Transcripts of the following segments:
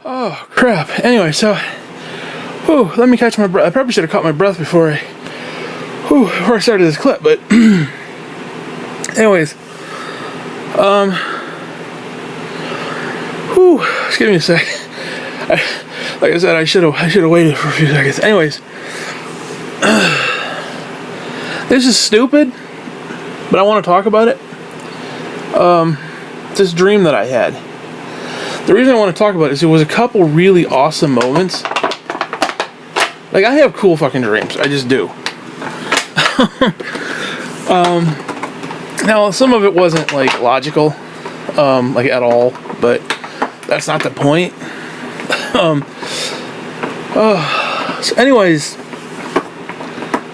Oh, crap. Anyway, so, let me catch my breath. I probably should have caught my breath before I started this clip, but, anyways, just give me a sec. Like I said, I should have waited for a few seconds. Anyways, this is stupid, but I want to talk about it. This dream that I had. The reason I want to talk about it is it was a couple really awesome moments. Like, I have cool fucking dreams. I just do. Now, some of it wasn't, like, logical, like, at all, but that's not the point. So anyways,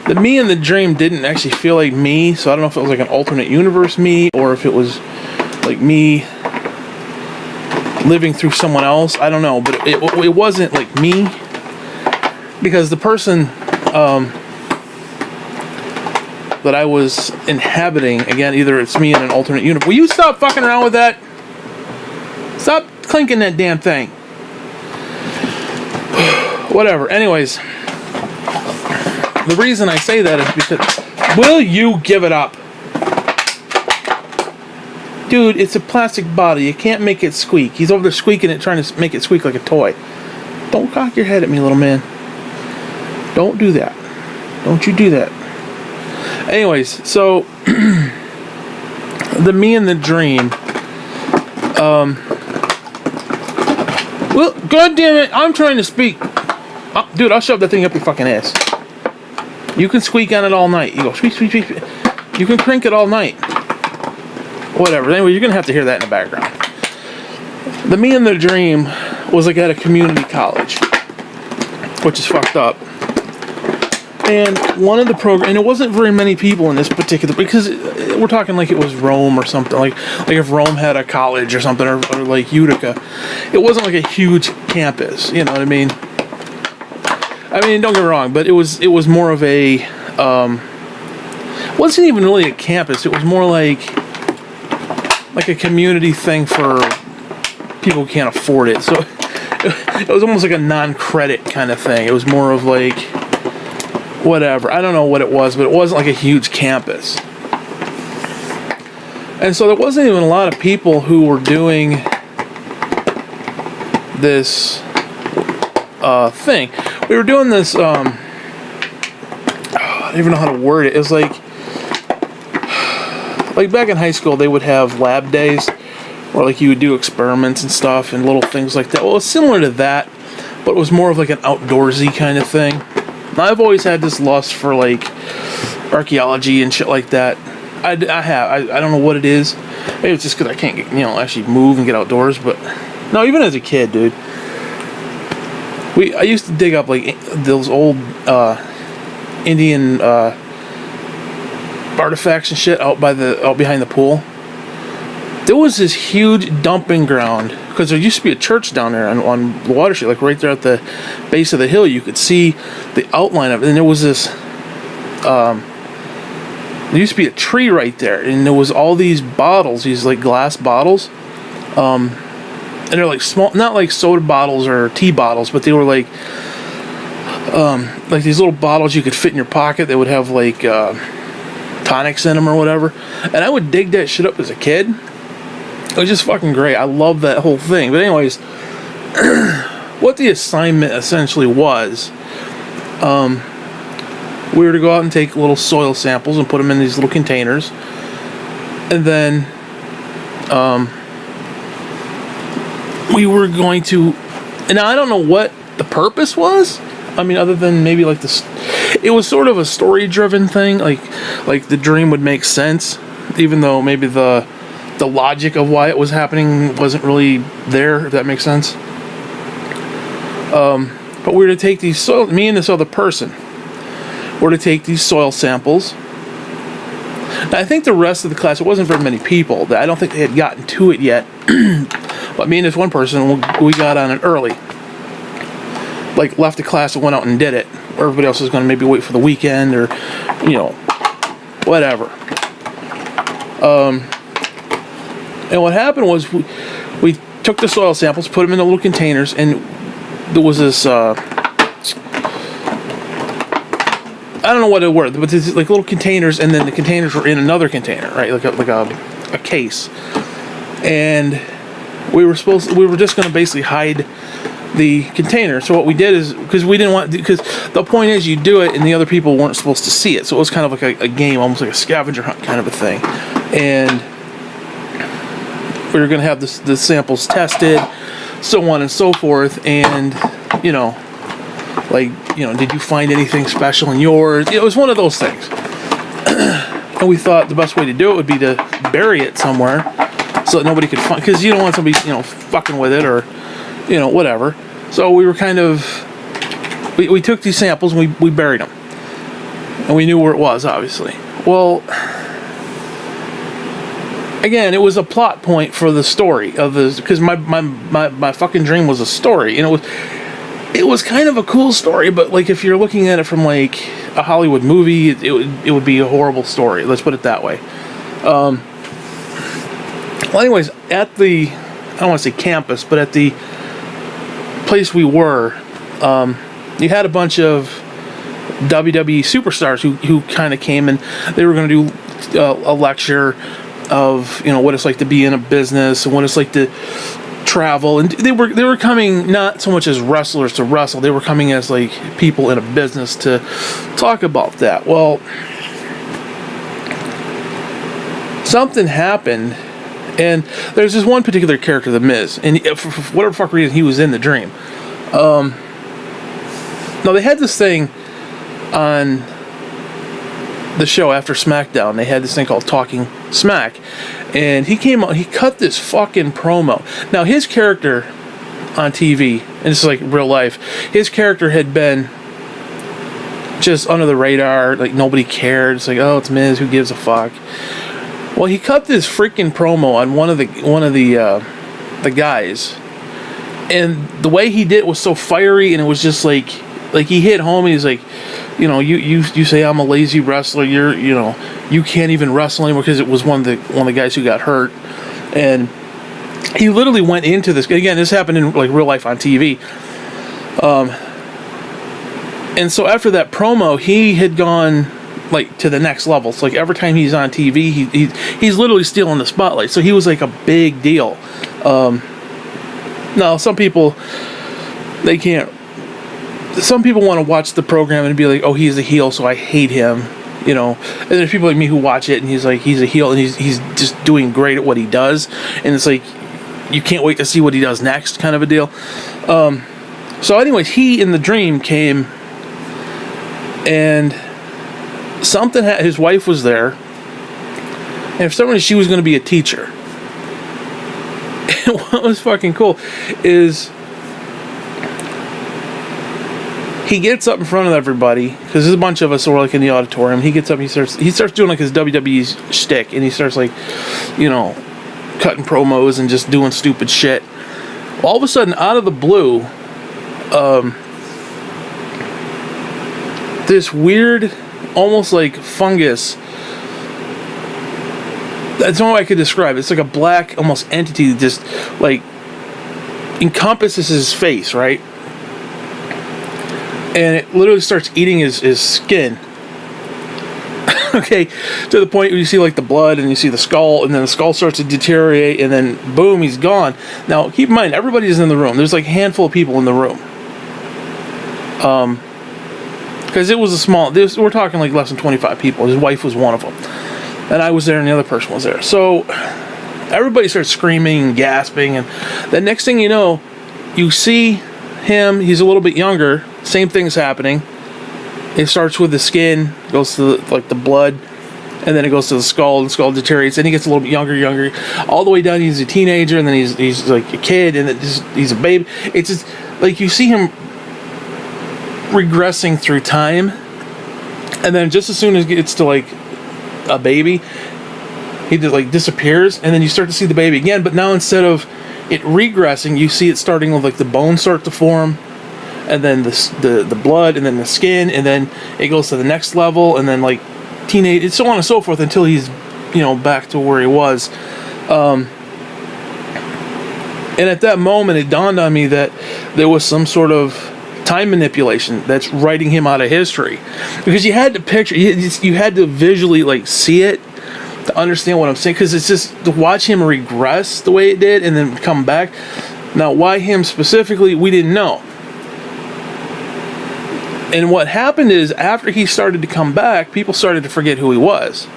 the me in the dream didn't actually feel like me, so I don't know if it was like an alternate universe me, or if it was like me living through someone else. I don't know, but it wasn't like me, because the person that I was inhabiting, again, either it's me in an alternate universe. Will you stop fucking around with that? Stop clinking that damn thing. Whatever. Anyways, the reason I say that is because... Will you give it up? Dude, it's a plastic bottle. You can't make it squeak. He's over there squeaking it, trying to make it squeak like a toy. Don't cock your head at me, little man. Don't do that. Don't you do that. Anyways, so... the me in the dream... well, God damn it, I'm trying to speak. Oh, dude, I'll shove that thing up your fucking ass. You can squeak on it all night. You go squeak, squeak, squeak. You can crank it all night. Whatever. Anyway, you're going to have to hear that in the background. The me in the dream was like at a community college, which is fucked up. And one of the and it wasn't very many people in this particular, because we're talking like it was Rome or something, like if Rome had a college or something, or like Utica. It wasn't like a huge campus, you know what I mean? Don't get me wrong, but it was more of a, wasn't even really a campus. It was more like a community thing for people who can't afford it. So it was almost like a non-credit kind of thing. It was more of like, whatever. I don't know what it was, but it wasn't like a huge campus. And so there wasn't even a lot of people who were doing this thing. We were doing this, I don't even know how to word it. It was like back in high school, they would have lab days where like you would do experiments and stuff and little things like that. Well, it was similar to that, but it was more of like an outdoorsy kind of thing. Now, I've always had this lust for like archaeology and shit like that. I don't know what it is. Maybe it's just because I can't get, actually move and get outdoors. But no, even as a kid, dude, I used to dig up like those old Indian artifacts and shit out behind the pool. There was this huge dumping ground, because there used to be a church down there on the water street, like right there at the base of the hill. You could see the outline of it, and there was this. There used to be a tree right there, and there was all these bottles, these like glass bottles, and they're like small, not like soda bottles or tea bottles, but they were like these little bottles you could fit in your pocket. They would have like tonics in them or whatever, and I would dig that shit up as a kid. It was just fucking great. I love that whole thing. But anyways, what the assignment essentially was, we were to go out and take little soil samples and put them in these little containers. And then we were going to... And now I don't know what the purpose was. Other than maybe like this... It was sort of a story-driven thing. Like the dream would make sense, even though maybe the logic of why it was happening wasn't really there, if that makes sense. But we were to take these me and this other person were to take these soil samples. Now, I think the rest of the class, it wasn't very many people. I don't think they had gotten to it yet. But me and this one person, we got on it early. Like, left the class and went out and did it. Or everybody else was going to maybe wait for the weekend or, whatever. And what happened was we took the soil samples, put them in the little containers, and there was this, I don't know what it were, but there's like little containers, and then the containers were in another container, right? Like a case. And we were just going to basically hide the container. So what we did is, because the point is you do it and the other people weren't supposed to see it. So it was kind of like a game, almost like a scavenger hunt kind of a thing. And we were going to have the samples tested, so on and so forth. And, did you find anything special in yours? It was one of those things. And we thought the best way to do it would be to bury it somewhere so that nobody could find, because you don't want somebody, fucking with it or, whatever. So we were we took these samples and we buried them. And we knew where it was, obviously. Well, again, it was a plot point for the story of this, because my fucking dream was a story. And it was kind of a cool story, but like if you're looking at it from like a Hollywood movie, it would be a horrible story. Let's put it that way. Well, anyways, at the, I don't want to say campus, but at the place we were, you had a bunch of WWE superstars who kind of came, and they were going to do a lecture of what it's like to be in a business and what it's like to travel. And they were coming not so much as wrestlers to wrestle, they were coming as like people in a business to talk about that. Well, something happened, and there's this one particular character, The Miz, and for whatever fuck reason he was in the dream. Now they had this thing on the show after SmackDown. They had this thing called Talking Smack, and he came out, he cut this fucking promo. Now his character on TV, and this is like real life, his character had been just under the radar, like nobody cared. It's like, oh, it's Miz, who gives a fuck? Well, he cut this freaking promo on one of the guys, and the way he did it was so fiery, and it was just like he hit home, and he's like, you say I'm a lazy wrestler, you can't even wrestle anymore, because it was one of the guys who got hurt. And he literally went into this, again, this happened in like real life on TV. And so after that promo, he had gone like to the next level. So like every time he's on TV, he's literally stealing the spotlight. So he was like a big deal. Now some people, they can't. Some people want to watch the program and be like, oh, he's a heel, so I hate him, And there's people like me who watch it and he's a heel and he's just doing great at what he does. And it's like, you can't wait to see what he does next, kind of a deal. So anyways, he in the dream came, and his wife was there. And for some reason, she was going to be a teacher. And what was fucking cool is, he gets up in front of everybody, because there's a bunch of us who are like in the auditorium. He gets up, he starts doing like his WWE shtick, and he starts like, cutting promos and just doing stupid shit. All of a sudden, out of the blue, this weird, almost like fungus. That's the only way I could describe it. It's like a black, almost entity that just like encompasses his face, right? And it literally starts eating his skin. Okay, to the point where you see like the blood and you see the skull, and then the skull starts to deteriorate, and then boom, he's gone. Now, keep in mind, everybody's in the room. There's like a handful of people in the room. Because it was we're talking like less than 25 people. His wife was one of them. And I was there and the other person was there. So everybody starts screaming and gasping, and the next thing you know, you see him, he's a little bit younger, same thing's happening. It starts with the skin, goes to the blood, and then it goes to the skull, and the skull deteriorates, and he gets a little bit younger, all the way down, he's a teenager, and then he's like a kid, and he's a baby. It's just, like, you see him regressing through time, and then just as soon as it gets to, like, a baby, he just, like, disappears, and then you start to see the baby again, but now instead of it regressing, you see it starting with, like, the bones start to form, and then the blood, and then the skin, and then it goes to the next level, and then like teenage, and so on and so forth, until he's back to where he was. And And at that moment, it dawned on me that there was some sort of time manipulation that's writing him out of history, because you had to picture, you had to visually like see it to understand what I'm saying, because it's just to watch him regress the way it did and then come back. Now, why him specifically, we didn't know. And what happened is, after he started to come back, people started to forget who he was.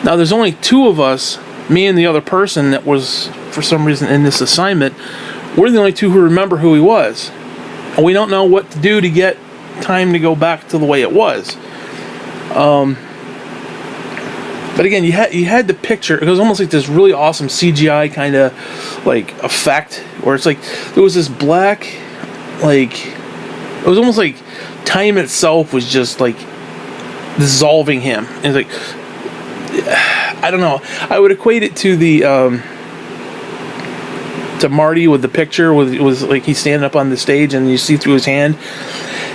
Now, there's only two of us, me and the other person that was, for some reason, in this assignment. We're the only two who remember who he was. And we don't know what to do to get time to go back to the way it was. But again, you had to picture, it was almost like this really awesome CGI kind of like effect, where it's like there was this black, like, it was almost like time itself was just like dissolving him. And it's like, I don't know, I would equate it to the to Marty with the picture, with, it was like he's standing up on the stage and you see through his hand.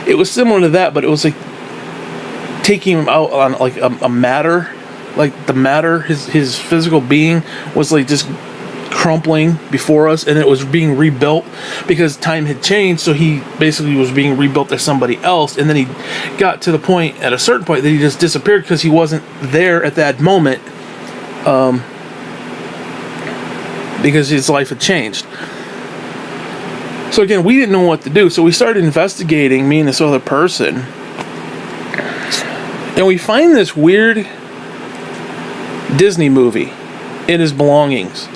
It was similar to that, but it was like taking him out on like a matter. Like the matter, his physical being was like just crumpling before us, and it was being rebuilt because time had changed. So he basically was being rebuilt as somebody else, and then he got to the point, at a certain point, that he just disappeared because he wasn't there at that moment, because his life had changed. So again, we didn't know what to do, so we started investigating, me and this other person, and we find this weird Disney movie in his belongings,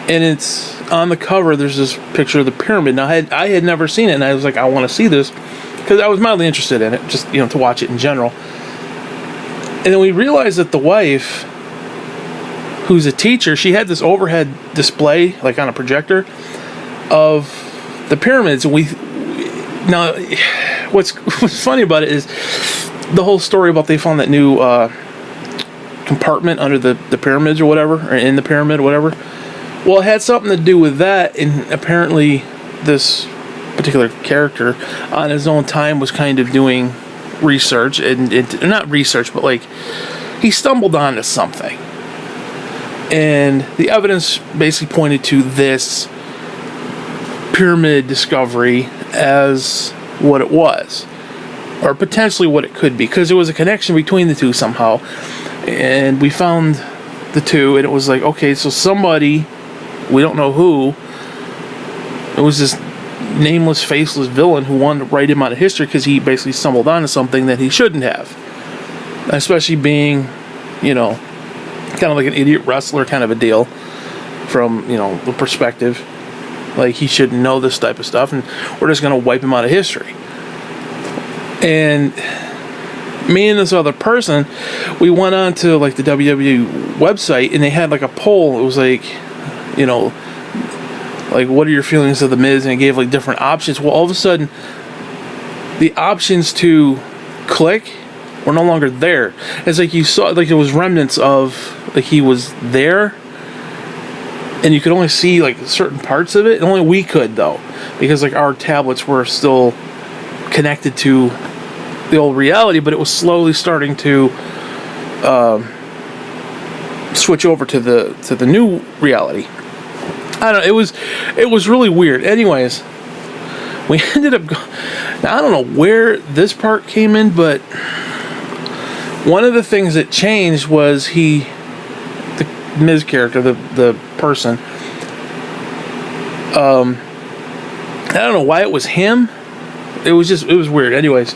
and it's on the cover. There's this picture of the pyramid. Now I had never seen it, and I was like, I want to see this, because I was mildly interested in it, just, you know, to watch it in general. And then we realized that the wife, who's a teacher, she had this overhead display, like on a projector, of the pyramids. And now what's funny about it is the whole story about they found that new compartment under the pyramids or whatever, or in the pyramid or whatever. Well, it had something to do with that, and apparently this particular character on his own time was kind of doing research, and not research, but like he stumbled onto something, and the evidence basically pointed to this pyramid discovery as what it was, or potentially what it could be, because there was a connection between the two somehow. And we found the two, and it was like, okay, so somebody, we don't know who, it was this nameless, faceless villain who wanted to write him out of history because he basically stumbled onto something that he shouldn't have. Especially being, you know, kind of like an idiot wrestler kind of a deal from, you know, the perspective. Like, he shouldn't know this type of stuff, and we're just going to wipe him out of history. And me and this other person, we went on to like the WWE website, and they had like a poll. It was like, you know, like, what are your feelings of The Miz? And it gave like different options. Well, all of a sudden, the options to click were no longer there. It's like you saw, like, there was remnants of, like, he was there, and you could only see like certain parts of it. And only we could, though, because like our tablets were still connected to the old reality, but it was slowly starting to switch over to the new reality. I don't know, it was really weird. Anyways, we ended up now, I don't know where this part came in, but one of the things that changed was the Miz character, the person, I don't know why it was him. It was weird. Anyways,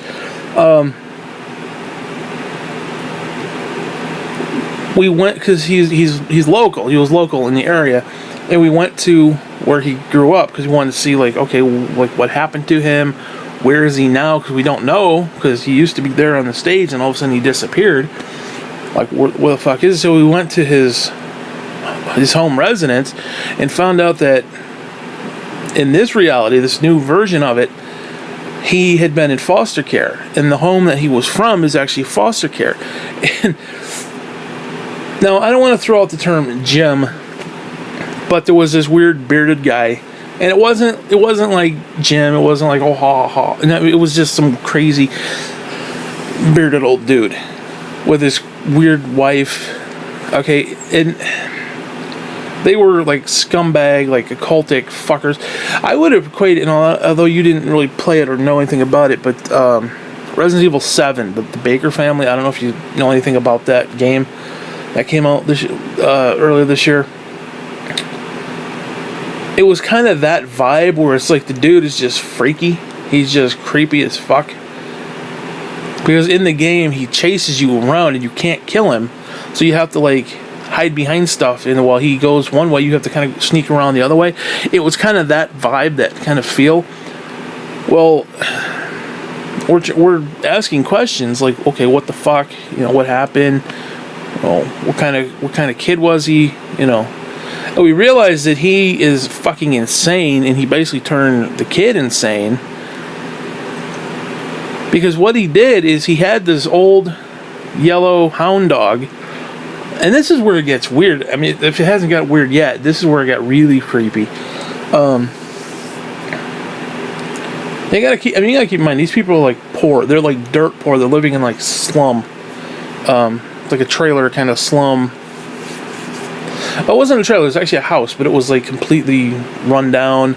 we went, because he's local. He was local in the area, and we went to where he grew up because we wanted to see, like, okay, like, what happened to him, where is he now? Because we don't know, because he used to be there on the stage, and all of a sudden he disappeared. Like, where the fuck is it? So we went to his home residence and found out that in this reality, this new version of it, he had been in foster care, and the home that he was from is actually foster care. And now, I don't want to throw out the term Jim, but there was this weird bearded guy, and it wasn't like Jim. It wasn't like, oh, ha ha. No, it was just some crazy bearded old dude with his weird wife. Okay, and They were like scumbag, like occultic fuckers. I would have equated, although you didn't really play it or know anything about it, but Resident Evil 7, the Baker family, I don't know if you know anything about that game that came out earlier this year. It was kind of that vibe where it's like the dude is just freaky. He's just creepy as fuck. Because in the game, he chases you around and you can't kill him. So you have to like hide behind stuff. And while he goes one way, you have to kind of sneak around the other way. It was kind of that vibe, that kind of feel. Well, we're asking questions like, okay, what the fuck? What happened? Oh, what kind of kid was he? And we realized that he is fucking insane, and he basically turned the kid insane. Because what he did is he had this old yellow hound dog, and this is where it gets weird. I mean, if it hasn't got weird yet, this is where it got really creepy. You gotta keep in mind, these people are like poor. They're like dirt poor. They're living in like slum, like a trailer kind of slum. It wasn't a trailer, it was actually a house, but it was like completely run down.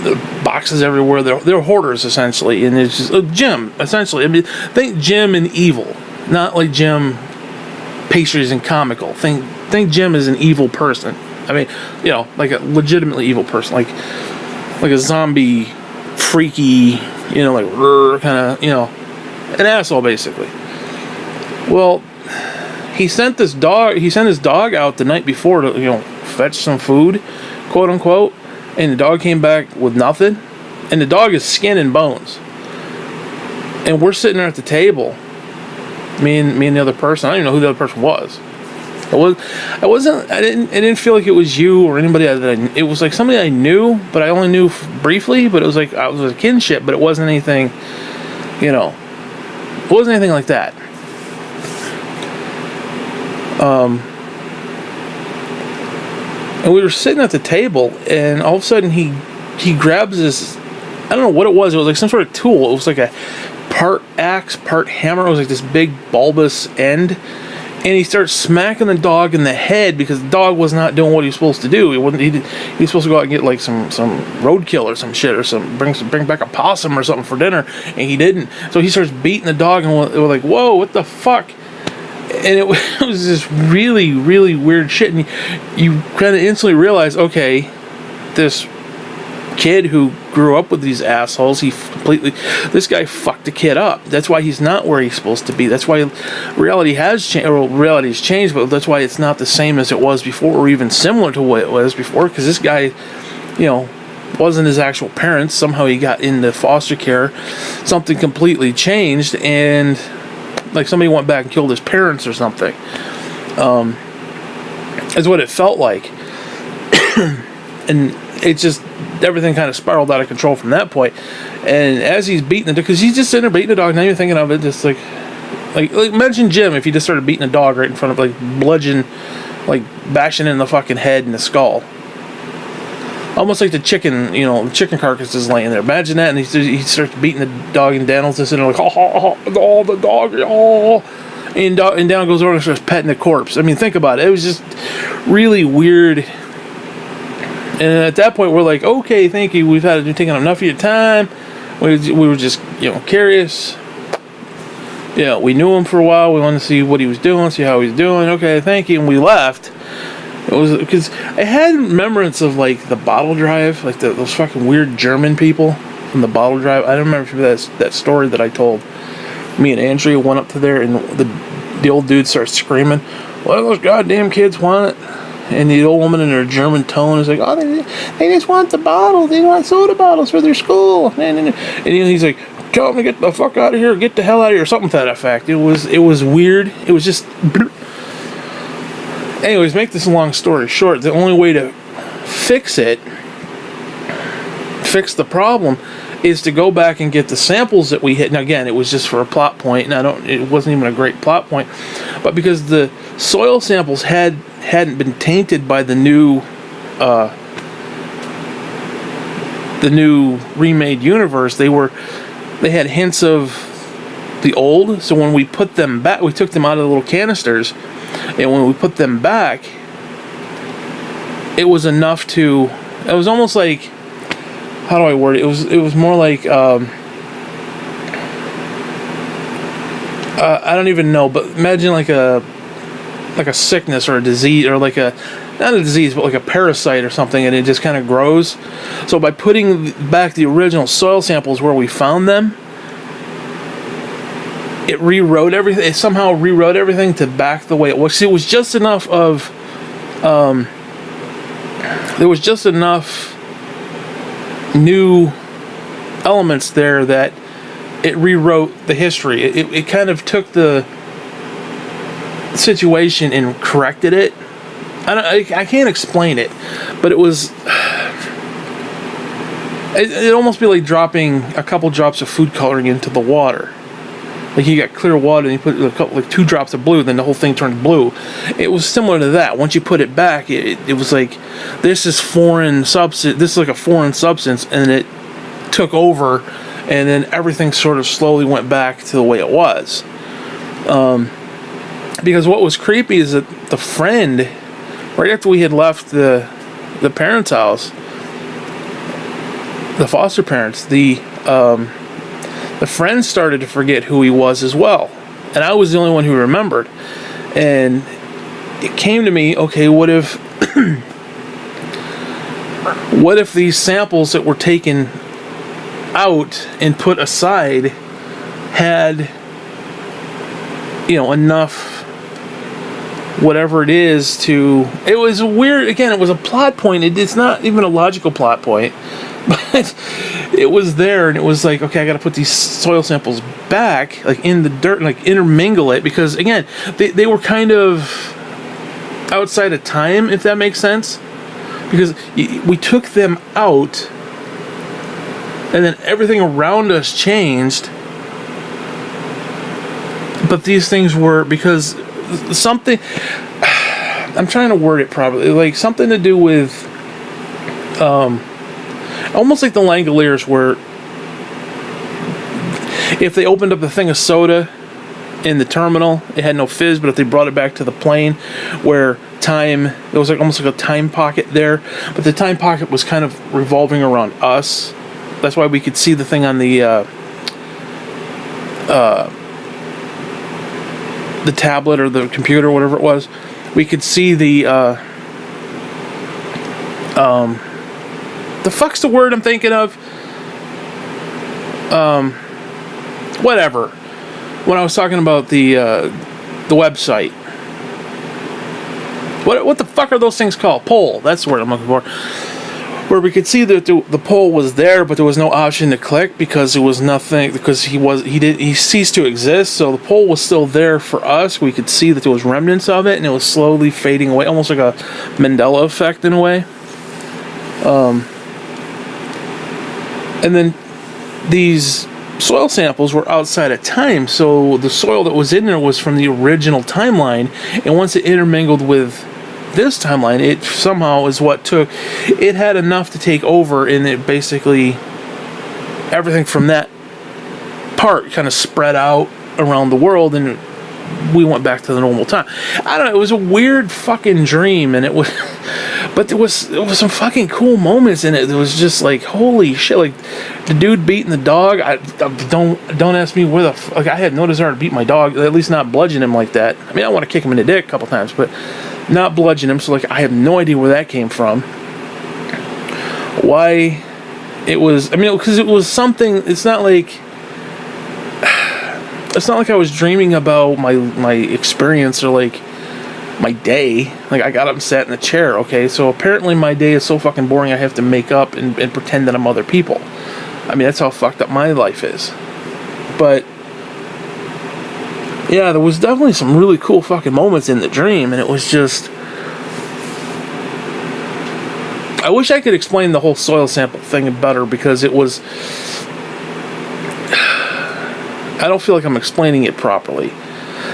The boxes everywhere. They're hoarders essentially, and it's just Jim essentially. I mean, think Jim and evil, not like Jim pastries and comical. Think Jim is an evil person. I mean, like a legitimately evil person, like a zombie, freaky, like kind of, an asshole basically. Well, he sent his dog out the night before to fetch some food, quote unquote. And the dog came back with nothing. And the dog is skin and bones. And we're sitting there at the table. Me and the other person. I don't even know who the other person was. I didn't feel like it was you or anybody it was like somebody I knew, but I only knew briefly. But it was like I was a kinship, but it wasn't anything. It wasn't anything like that. And we were sitting at the table, and all of a sudden he grabs this, I don't know what it was like some sort of tool. It was like a part axe, part hammer. It was like this big bulbous end, and he starts smacking the dog in the head because the dog was not doing what he was supposed to do. He was supposed to go out and get like some roadkill or some shit, or bring back a possum or something for dinner, and he didn't. So he starts beating the dog, and we're like, whoa, what the fuck? And it was this really, really weird shit. And you kind of instantly realize, okay, this kid who grew up with these assholes, this guy fucked the kid up. That's why he's not where he's supposed to be. That's why reality has changed, or reality has changed, but that's why it's not the same as it was before, or even similar to what it was before, because this guy, wasn't his actual parents. Somehow he got into foster care. Something completely changed, and like somebody went back and killed his parents or something. Is what it felt like. And it just, everything kind of spiraled out of control from that point. And as he's beating the dog, because he's just sitting there beating the dog, now you're thinking of it just like imagine Jim if he just started beating a dog right in front of, like bludgeon, like bashing in the fucking head and the skull. Almost like the chicken, the chicken carcass is laying there. Imagine that, and he starts beating the dog, and Daniel's just sitting there like, oh, the dog, oh. And Daniel goes over and starts petting the corpse. I mean, think about it. It was just really weird. And at that point, we're like, okay, thank you. We've taken enough of your time. We were just, curious. We knew him for a while. We wanted to see what he was doing, see how he was doing. Okay, thank you. And we left. It was because I had remembrance of like the Bottle Drive, like those fucking weird German people from the Bottle Drive. I don't remember if that story that I told. Me and Andrea went up to there, and the old dude starts screaming, "What do those goddamn kids want?" And the old woman in her German tone is like, "Oh, they just want the bottle. They want soda bottles for their school." And he's like, "Tell them to get the fuck out of here, get the hell out of here," or something to that effect. It was weird. It was just. Anyways, make this a long story short, the only way to fix the problem, is to go back and get the samples that we hit. Now again, it was just for a plot point, and it wasn't even a great plot point, but because the soil samples hadn't been tainted by the new remade universe, they had hints of the old. So when we put them back, we took them out of the little canisters. And when we put them back, it was enough to. It was almost like, how do I word it? It was more like I don't even know, but imagine like a sickness or a disease, or like a, not a disease, but like a parasite or something, and it just kind of grows. So by putting back the original soil samples where we found them, it rewrote everything. It somehow rewrote everything to back the way it was. See, it was just enough of, there was just enough new elements there that it rewrote the history. It kind of took the situation and corrected it. I can't explain it, but it was. It'd almost be like dropping a couple drops of food coloring into the water. Like you got clear water and you put a couple, like 2 drops of blue, then the whole thing turned blue. It was similar to that. Once you put it back, it was like, this is foreign substance. This is like a foreign substance, and it took over, and then everything sort of slowly went back to the way it was. Because what was creepy is that the friend, right after we had left the parents' house, the foster parents, the friend started to forget who he was as well, and I was the only one who remembered. And it came to me, okay, what if what if these samples that were taken out and put aside had, enough, whatever it is, to, it was weird. Again, it was a plot point. It's not even a logical plot point, but it was there, and it was like, okay, I got to put these soil samples back, like in the dirt, and like intermingle it, because again, they were kind of outside of time, if that makes sense, because we took them out, and then everything around us changed, but these things were, because something, I'm trying to word it properly, like something to do with almost like the Langoliers, where if they opened up a thing of soda in the terminal, it had no fizz, but if they brought it back to the plane, where time, there was like almost like a time pocket there, but the time pocket was kind of revolving around us. That's why we could see the thing on the tablet or the computer, whatever it was. We could see the fuck's the word I'm thinking of? Whatever. When I was talking about the website. What the fuck are those things called? Poll. That's the word I'm looking for. Where we could see that the poll was there, but there was no option to click because it was nothing, because he ceased to exist. So the poll was still there for us. We could see that there was remnants of it, and it was slowly fading away, almost like a Mandela effect in a way. And then these soil samples were outside of time, so the soil that was in there was from the original timeline, and once it intermingled with this timeline, it somehow is what took, it had enough to take over, and it basically, everything from that part kind of spread out around the world, and we went back to the normal time. I don't know, it was a weird fucking dream, and it was, but there was some fucking cool moments in it. It was just like, holy shit, like the dude beating the dog. Don't ask me where the like, I had no desire to beat my dog, at least not bludgeon him like that. I mean, I want to kick him in the dick a couple times, but not bludgeon him. So like, I have no idea where that came from. Why it was, I mean, because it was something. It's not like I was dreaming about my experience or like my day. Like, I got up and sat in a chair. Okay, so apparently my day is so fucking boring, I have to make up and pretend that I'm other people. I mean, that's how fucked up my life is. But yeah, there was definitely some really cool fucking moments in the dream, and it was just, I wish I could explain the whole soil sample thing better, because it was, I don't feel like I'm explaining it properly.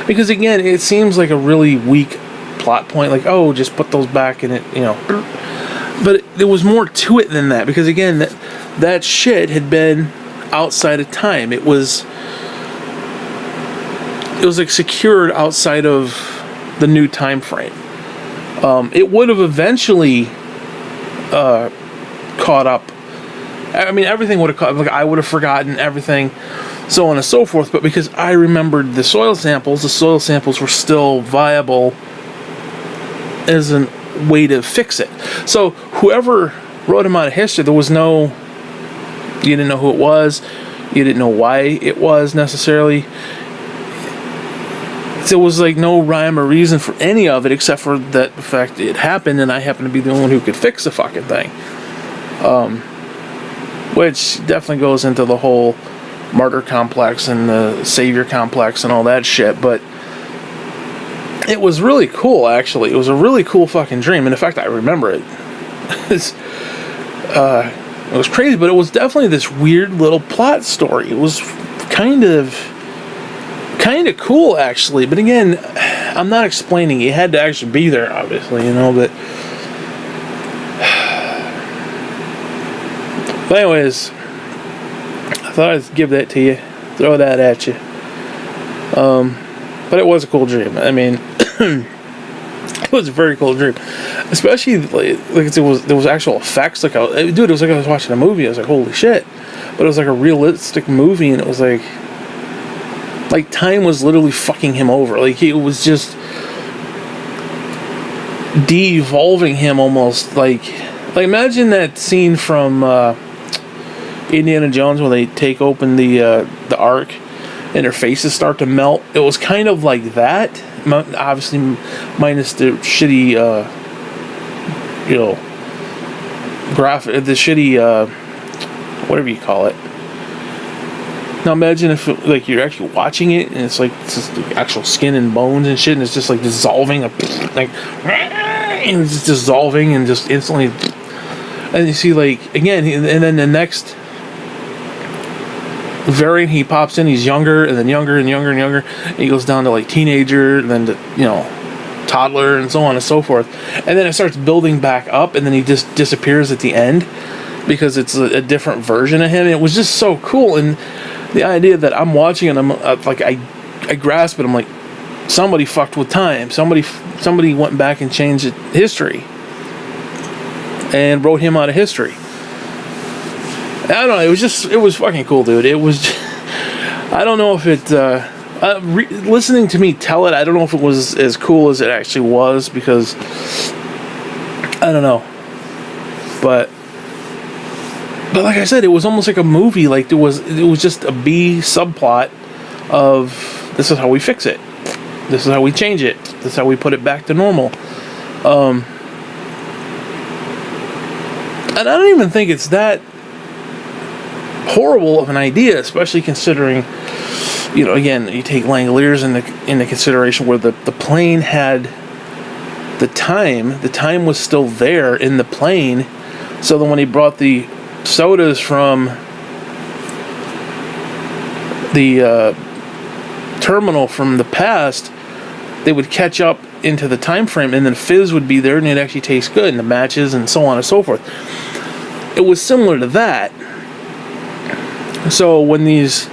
Because again, it seems like a really weak plot point, like, oh, just put those back in it, But there was more to it than that, because again, that shit had been outside of time. It was like secured outside of the new time frame. It would have eventually caught up. I mean, everything would have caught. Like, I would have forgotten everything, so on and so forth. But because I remembered the soil samples were still viable as a way to fix it. So whoever wrote him out of history, there was no. You didn't know who it was. You didn't know why it was necessarily. There was like no rhyme or reason for any of it except for the fact it happened, and I happened to be the only one who could fix the fucking thing. Which definitely goes into the whole martyr complex and the savior complex and all that shit. But it was really cool, actually. It was a really cool fucking dream. And in fact, I remember it. It was crazy, but it was definitely this weird little plot story. It was kind of cool, actually. But again, I'm not explaining. You had to actually be there, obviously, you know. But anyways, I thought I'd give that to you, throw that at you. But it was a cool dream. I mean, it was a very cool dream, especially like there was actual effects. Like, it was like I was watching a movie. I was like, holy shit! But it was like a realistic movie, and it was like time was literally fucking him over. Like, it was just de-evolving him almost. Like imagine that scene from Indiana Jones when they take open the Ark and their faces start to melt. It was kind of like that, obviously minus the shitty graphic, the shitty whatever you call it. Now imagine if like you're actually watching it and it's like just like actual skin and bones and shit, and it's just like dissolving, like and it's just dissolving and just instantly. And you see, like, again, and then the next variant, he pops in, he's younger, and then younger, and younger, and younger, and he goes down to, like, teenager, and then to, toddler, and so on and so forth. And then it starts building back up, and then he just disappears at the end, because it's a different version of him. And it was just so cool, and the idea that I'm watching it, I'm like, I grasp it, I'm like, somebody fucked with time, somebody went back and changed history, and wrote him out of history. I don't know, it was fucking cool, dude. It was, I don't know if it, listening to me tell it, I don't know if it was as cool as it actually was, because, I don't know, but like I said, it was almost like a movie. Like, it was just a B subplot of, this is how we fix it, this is how we change it, this is how we put it back to normal. And I don't even think it's that horrible of an idea, especially considering, again, you take Langoliers into consideration, where the plane had the time was still there in the plane, so that when he brought the sodas from the terminal from the past, they would catch up into the time frame, and then fizz would be there, and it'd actually taste good, and the matches, and so on and so forth. It was similar to that. So when these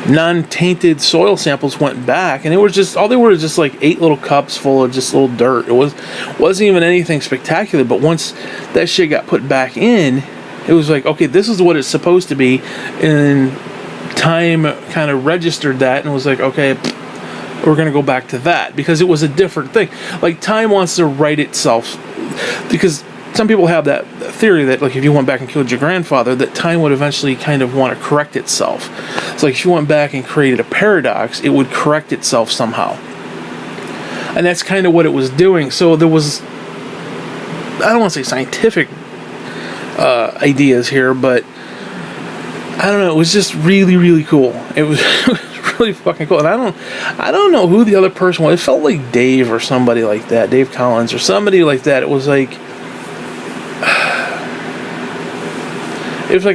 non-tainted soil samples went back, and they were just like 8 little cups full of just little dirt. It wasn't even anything spectacular. But once that shit got put back in, it was like, okay, this is what it's supposed to be, and time kind of registered that, and was like, okay, we're gonna go back to that, because it was a different thing. Like, time wants to right itself, because some people have that theory that, like, if you went back and killed your grandfather, that time would eventually kind of want to correct itself. So, like, if you went back and created a paradox, it would correct itself somehow. And that's kind of what it was doing. So there was, I don't want to say scientific ideas here, but I don't know, it was just really, really cool. It was really fucking cool. And I don't know who the other person was. It felt like Dave or somebody like that, Dave Collins or somebody like that. It was like,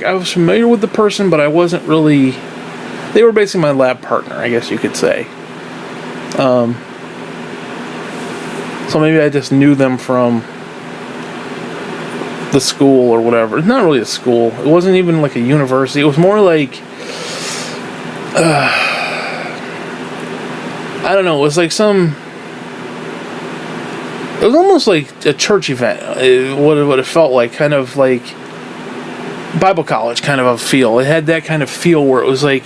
I was familiar with the person, but I wasn't really. They were basically my lab partner, I guess you could say. So maybe I just knew them from the school or whatever. It's not really a school. It wasn't even like a university. It was more like, I don't know. It was like some it was almost like a church event. What it felt like, kind of like Bible college kind of a feel. It had that kind of feel where it was like,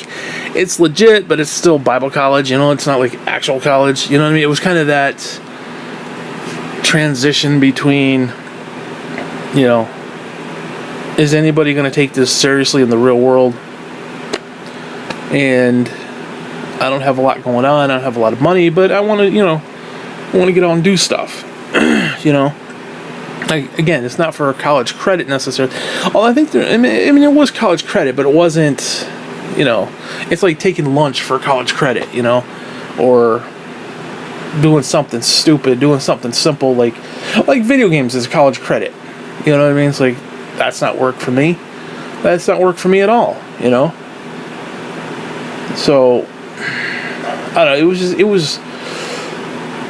it's legit, but it's still Bible college, you know, it's not like actual college, you know what I mean? It was kind of that transition between, you know, is anybody going to take this seriously in the real world? And I don't have a lot going on, I don't have a lot of money, but I want to, you know, I want to get out and do stuff, you know? Like, again, it's not for college credit necessarily. Although I think I mean, it was college credit, but it wasn't, you know, it's like taking lunch for college credit, you know, or doing something stupid, doing something simple, like video games is college credit. You know what I mean? It's like, that's not work for me. That's not work for me at all, you know? So, I don't know, it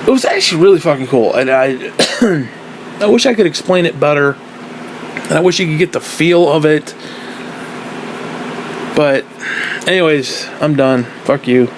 was actually really fucking cool. And I wish I could explain it better, and I wish you could get the feel of it. But anyways, I'm done. Fuck you.